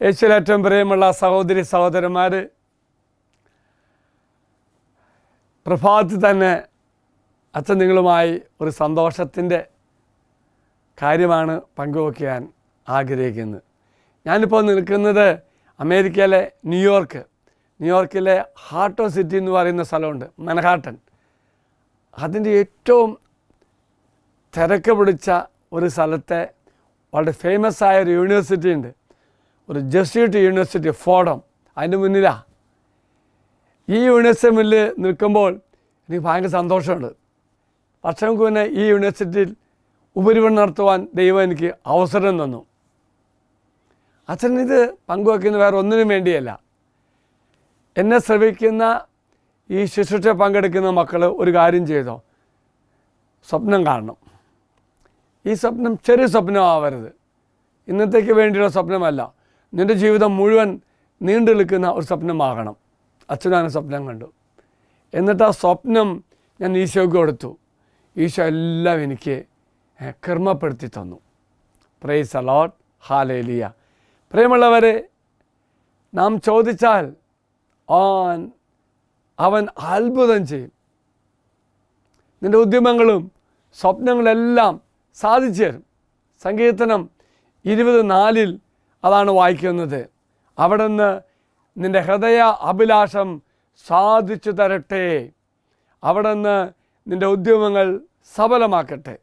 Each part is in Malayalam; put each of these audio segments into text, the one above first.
യേശുവിലേറ്റവും പ്രിയമുള്ള സഹോദരി സഹോദരന്മാർ, പ്രഭാതത്തിൽ തന്നെ അച്ഛൻ നിങ്ങളുമായി ഒരു സന്തോഷത്തിൻ്റെ കാര്യമാണ് പങ്കുവയ്ക്കാൻ ആഗ്രഹിക്കുന്നത്. ഞാനിപ്പോൾ നിൽക്കുന്നത് അമേരിക്കയിലെ ന്യൂയോർക്കിലെ ഹാർട്ട് ഓഫ് സിറ്റി എന്ന് പറയുന്ന സ്ഥലമുണ്ട്, മൻഹാട്ടൻ. അതിൻ്റെ ഏറ്റവും തിരക്ക് പിടിച്ച ഒരു സ്ഥലത്തെ വളരെ ഫേമസ് ആയ ഒരു യൂണിവേഴ്സിറ്റി ഉണ്ട്, ഒരു ജെസ്യൂട്ട് യൂണിവേഴ്സിറ്റി, ഫോർഡം. അതിൻ്റെ മുന്നിലാണ്. ഈ യൂണിവേഴ്സിറ്റി മുന്നിൽ നിൽക്കുമ്പോൾ എനിക്ക് ഭയങ്കര സന്തോഷമുണ്ട്. വർഷങ്ങൾക്ക് മുന്നേ ഈ യൂണിവേഴ്സിറ്റിയിൽ ഉപരിപഠനം നടത്തുവാൻ ദൈവം എനിക്ക് അവസരം തന്നു. അച്ഛൻ ഇത് പങ്കുവയ്ക്കുന്നത് വേറെ ഒന്നിനും വേണ്ടിയല്ല. എന്നെ ശ്രമിക്കുന്ന ഈ ശുശ്രൂഷ പങ്കെടുക്കുന്ന മക്കൾ ഒരു കാര്യം ചെയ്തോ, സ്വപ്നം കാണണം. ഈ സ്വപ്നം ചെറിയ സ്വപ്നമാവരുത്, ഇന്നത്തേക്ക് വേണ്ടിയുള്ള സ്വപ്നമല്ല, നിൻ്റെ ജീവിതം മുഴുവൻ നീണ്ടു നിൽക്കുന്ന ഒരു സ്വപ്നമാകണം. അച്ഛനാണ് സ്വപ്നം കണ്ടു. എന്നിട്ട് ആ സ്വപ്നം ഞാൻ ഈശോയ്ക്ക് കൊടുത്തു. ഈശോ എല്ലാം എനിക്ക് ക്രമപ്പെടുത്തി തന്നു. Praise the Lord, hallelujah. പ്രിയമുള്ളവരെ, നാം ചോദിച്ചാൽ അവൻ അത്ഭുതം ചെയ്യും. നിൻ്റെ ഉദ്യമങ്ങളും സ്വപ്നങ്ങളെല്ലാം സാധിച്ചു തരും. സങ്കീർത്തനം 20:4 അതാണ് വായിക്കുന്നത്. അവിടെ നിന്ന് നിൻ്റെ ഹൃദയ അഭിലാഷം സാധിച്ചു തരട്ടെ, അവിടെ നിന്ന് നിൻ്റെ ഉദ്യമങ്ങൾ സഫലമാക്കട്ടെ.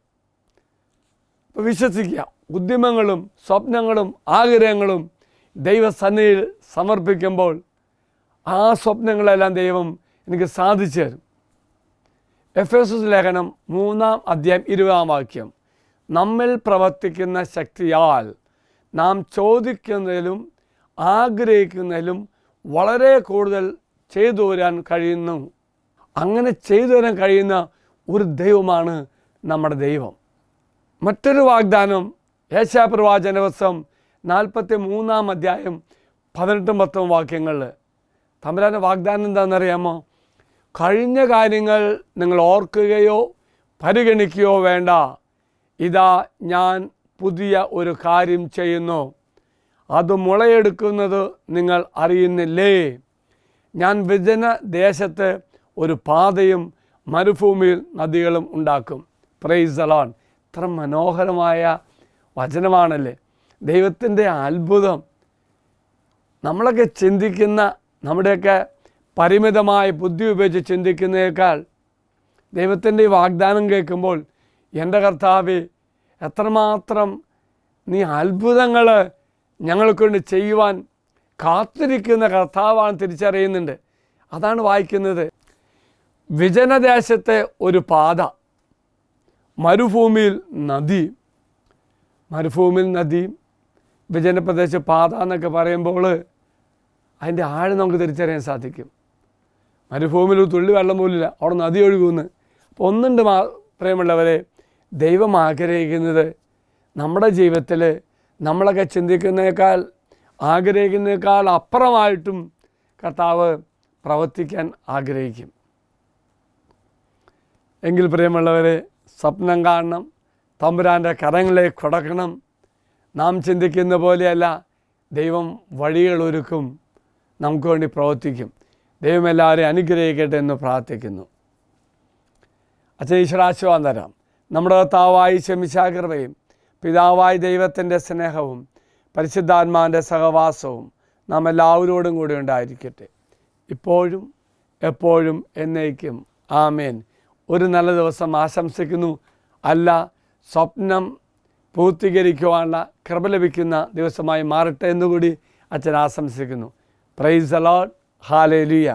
വിശ്വസിക്കുക, ഉദ്യമങ്ങളും സ്വപ്നങ്ങളും ആഗ്രഹങ്ങളും ദൈവസന്നിധിയിൽ സമർപ്പിക്കുമ്പോൾ ആ സ്വപ്നങ്ങളെല്ലാം ദൈവം എനിക്ക് സാധിച്ചു തരും. എഫേസസ് ലേഖനം 3:20 നമ്മിൽ പ്രവർത്തിക്കുന്ന ശക്തിയാൽ നാം ചോദിക്കുന്നതിലും ആഗ്രഹിക്കുന്നതിലും വളരെ കൂടുതൽ ചെയ്തു വരാൻ കഴിയുന്നു. അങ്ങനെ ചെയ്തു വരാൻ കഴിയുന്ന ഒരു ദൈവമാണ് നമ്മുടെ ദൈവം. മറ്റൊരു വാഗ്ദാനം യെശയ്യാ പ്രവാചന പുസ്തകം 43:18-19 തമ്പുരാൻ്റെ വാഗ്ദാനം എന്താണെന്നറിയാമോ? കഴിഞ്ഞ കാര്യങ്ങൾ നിങ്ങൾ ഓർക്കുകയോ പരിഗണിക്കുകയോ വേണ്ട, ഇതാ ഞാൻ പുതിയ ഒരു കാര്യം ചെയ്യുന്നു, അത് മുളയെടുക്കുന്നത് നിങ്ങൾ അറിയുന്നില്ലേ? ഞാൻ വിജന ദേശത്ത് ഒരു പാതയും മരുഭൂമിയിൽ നദികളും ഉണ്ടാക്കും. Praise the Lord. എത്ര മനോഹരമായ വചനമാണല്ലേ! ദൈവത്തിൻ്റെ അത്ഭുതം. നമ്മളൊക്കെ ചിന്തിക്കുന്ന, നമ്മുടെയൊക്കെ പരിമിതമായ ബുദ്ധി ഉപയോഗിച്ച് ചിന്തിക്കുന്നതിനേക്കാൾ ദൈവത്തിൻ്റെ ഈ വാഗ്ദാനം കേൾക്കുമ്പോൾ എൻ്റെ കർത്താവേ, എത്രമാത്രം നീ അത്ഭുതങ്ങൾ ഞങ്ങൾക്കൊണ്ട് ചെയ്യുവാൻ കാത്തിരിക്കുന്ന കർത്താവാണ് തിരിച്ചറിയുന്നുണ്ട്. അതാണ് വായിക്കുന്നത്. വിജനദേശത്തെ ഒരു പാത, മരുഭൂമിയിൽ നദിയും വിജനപ്രദേശ പാത എന്നൊക്കെ പറയുമ്പോൾ അതിൻ്റെ ആഴം നമുക്ക് തിരിച്ചറിയാൻ സാധിക്കും. മരുഭൂമിയിൽ ഒരു തുള്ളി വെള്ളം പോലില്ല, അവിടെ നദി ഒഴുകുന്നു. അപ്പോൾ ഒന്നുണ്ട് പ്രിയമുള്ളവരെ, ദൈവം ആഗ്രഹിക്കുന്നത് നമ്മുടെ ജീവിതത്തിൽ നമ്മളൊക്കെ ചിന്തിക്കുന്നതിനേക്കാൾ ആഗ്രഹിക്കുന്നതിനേക്കാൾ അപ്പുറമായിട്ടും കർത്താവ് പ്രവർത്തിക്കാൻ ആഗ്രഹിക്കും. എങ്കിൽ പ്രിയമുള്ളവരെ, സ്വപ്നം കാണണം, തമ്പുരാൻ്റെ കരങ്ങളിലേക്ക് കൊടുക്കണം. നാം ചിന്തിക്കുന്ന പോലെയല്ല, ദൈവം വഴികളൊരുക്കും, നമുക്ക് വേണ്ടി പ്രവർത്തിക്കും. ദൈവം എല്ലാവരെയും അനുഗ്രഹിക്കട്ടെ എന്ന് പ്രാർത്ഥിക്കുന്നു. അച്ഛൻ ഈശ്വരാശീർവാദം തരാം. നമ്മുടെ കർത്താവായ ശമിശാകൃപയും പിതാവായ ദൈവത്തിൻ്റെ സ്നേഹവും പരിശുദ്ധാത്മാവിൻ്റെ സഹവാസവും നാം എല്ലാവരോടും കൂടി ഉണ്ടായിരിക്കട്ടെ, ഇപ്പോഴും എപ്പോഴും എന്നേക്കും. ആമേൻ. ഒരു നല്ല ദിവസം ആശംസിക്കുന്നു. സ്വപ്നം പൂർത്തീകരിക്കുവാനുള്ള കൃപ ലഭിക്കുന്ന ദിവസമായി മാറട്ടെ എന്നുകൂടി അച്ഛൻ ആശംസിക്കുന്നു. Praise the Lord, hallelujah.